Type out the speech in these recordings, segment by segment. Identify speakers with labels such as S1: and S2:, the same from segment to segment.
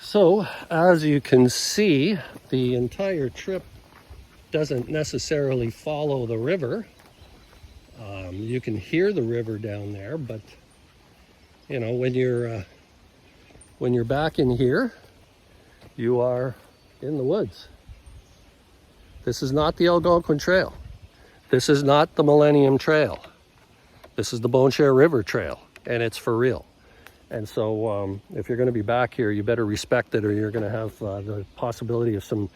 S1: So, as you can see, the entire trip doesn't necessarily follow the river. You can hear the river down there, but you know, when you're back in here, you are in the woods. This is not the Algonquin Trail. This is not the Millennium Trail. This is the Bone Share River Trail, and it's for real. And so if you're going to be back here, you better respect it, or you're going to have the possibility of some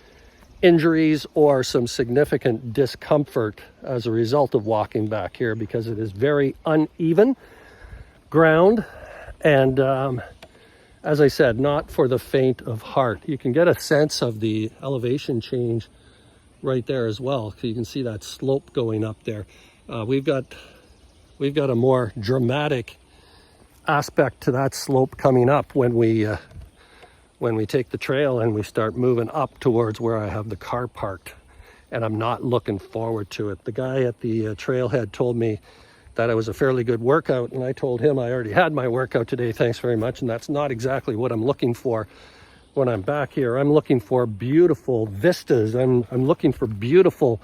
S1: injuries or some significant discomfort as a result of walking back here, because it is very uneven ground. And as I said, not for the faint of heart. You can get a sense of the elevation change right there as well. So you can see that slope going up there. We've got a more dramatic aspect to that slope coming up when we take the trail and we start moving up towards where I have the car parked, and I'm not looking forward to it. The guy at the trailhead told me that it was a fairly good workout, and I told him I already had my workout today, thanks very much, and that's not exactly what I'm looking for when I'm back here. I'm looking for beautiful vistas. I'm looking for beautiful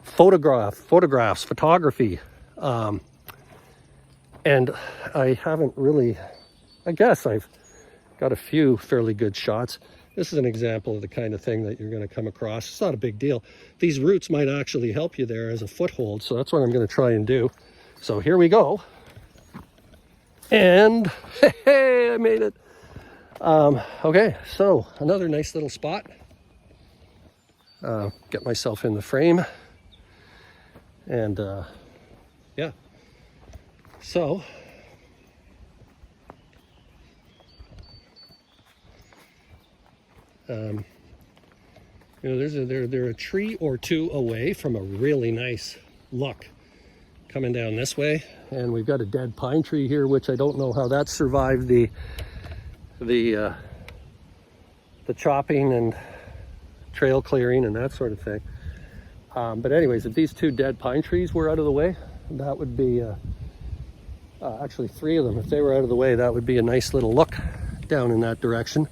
S1: photography. And I haven't really, I guess I've got a few fairly good shots. This is an example of the kind of thing that you're going to come across. It's not a big deal. These roots might actually help you there as a foothold, so that's what I'm going to try and do. So here we go. And hey, I made it. Okay, so another nice little spot. Get myself in the frame. And yeah. So, you know, they're a tree or two away from a really nice look coming down this way, and we've got a dead pine tree here, which I don't know how that survived the chopping and trail clearing and that sort of thing. But anyways, if these two dead pine trees were out of the way, that would be actually three of them. If they were out of the way, that would be a nice little look down in that direction.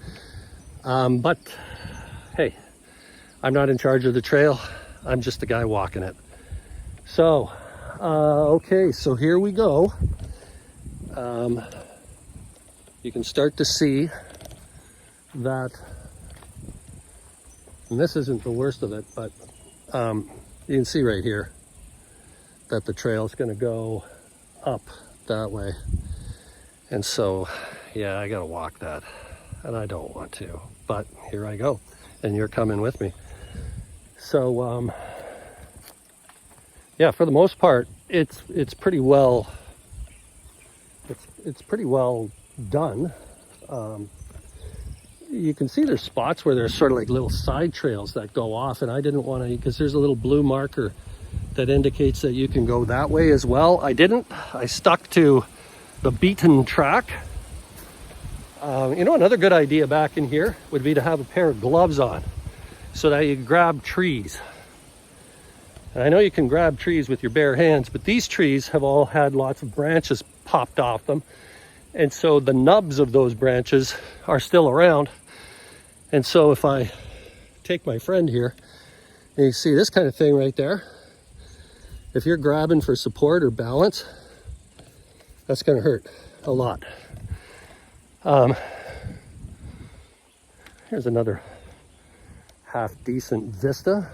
S1: But hey, I'm not in charge of the trail. I'm just the guy walking it. So, okay, so here we go. You can start to see that, and this isn't the worst of it, but you can see right here that the trail is going to go up that way. And so, yeah, I gotta walk that, and I don't want to, but here I go, and you're coming with me. So yeah, for the most part, it's pretty well done. You can see there's spots where there's sort of like little side trails that go off, and I didn't want to, because there's a little blue marker that indicates that you can go that way as well. I didn't. I stuck to the beaten track. You know, another good idea back in here would be to have a pair of gloves on so that you can grab trees. And I know you can grab trees with your bare hands, but these trees have all had lots of branches popped off them. And so the nubs of those branches are still around. And so if I take my friend here, and you see this kind of thing right there, if you're grabbing for support or balance, that's going to hurt a lot. Here's another half decent vista.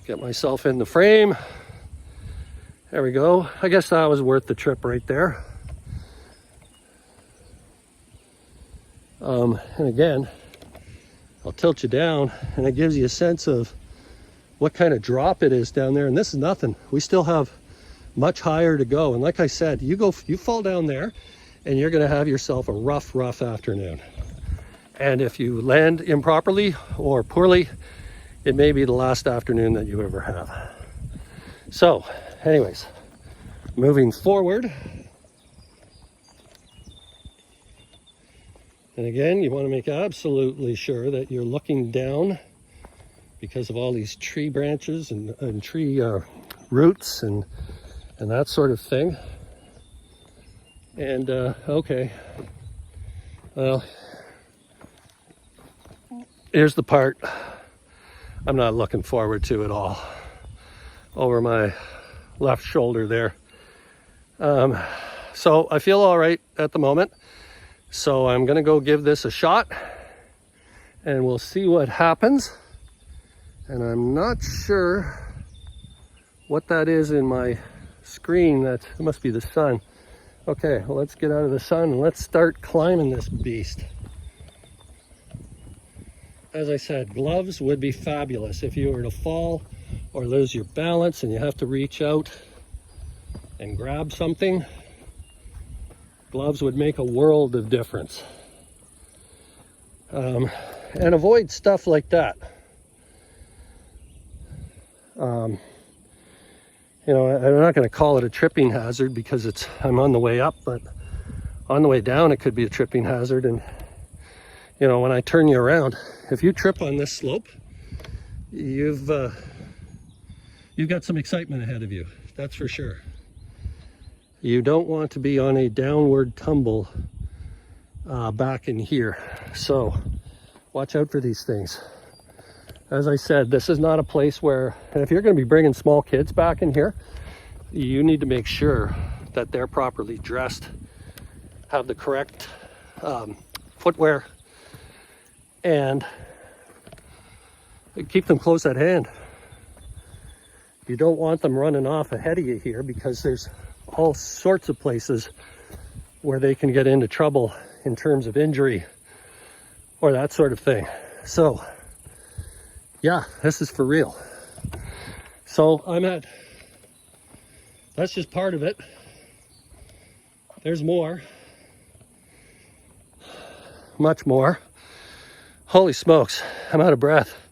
S1: Get myself in the frame. There we go. I guess that was worth the trip right there. And again, I'll tilt you down, and it gives you a sense of what kind of drop it is down there. And this is nothing. We still have much higher to go. And like I said, you fall down there, and you're going to have yourself a rough afternoon. And if you land improperly or poorly, it may be the last afternoon that you ever have. So, anyways, moving forward. And again, you want to make absolutely sure that you're looking down, because of all these tree branches and tree roots and that sort of thing. And okay, well, here's the part I'm not looking forward to at all. Over my left shoulder there. So I feel all right at the moment. So I'm gonna go give this a shot and we'll see what happens. And I'm not sure what that is in my screen. That must be the sun. Okay, well, let's get out of the sun and let's start climbing this beast. As I said, gloves would be fabulous if you were to fall or lose your balance and you have to reach out and grab something. Gloves would make a world of difference. And avoid stuff like that. You know, I'm not going to call it a tripping hazard because I'm on the way up, but on the way down it could be a tripping hazard. And you know, when I turn you around, if you trip on this slope, you've got some excitement ahead of you, that's for sure. You don't want to be on a downward tumble back in here. So watch out for these things. As I said, this is not a place where, and if you're going to be bringing small kids back in here, you need to make sure that they're properly dressed, have the correct footwear, and keep them close at hand. You don't want them running off ahead of you here because there's all sorts of places where they can get into trouble in terms of injury or that sort of thing. So yeah, this is for real. So that's just part of it. There's more, much more. Holy smokes, I'm out of breath.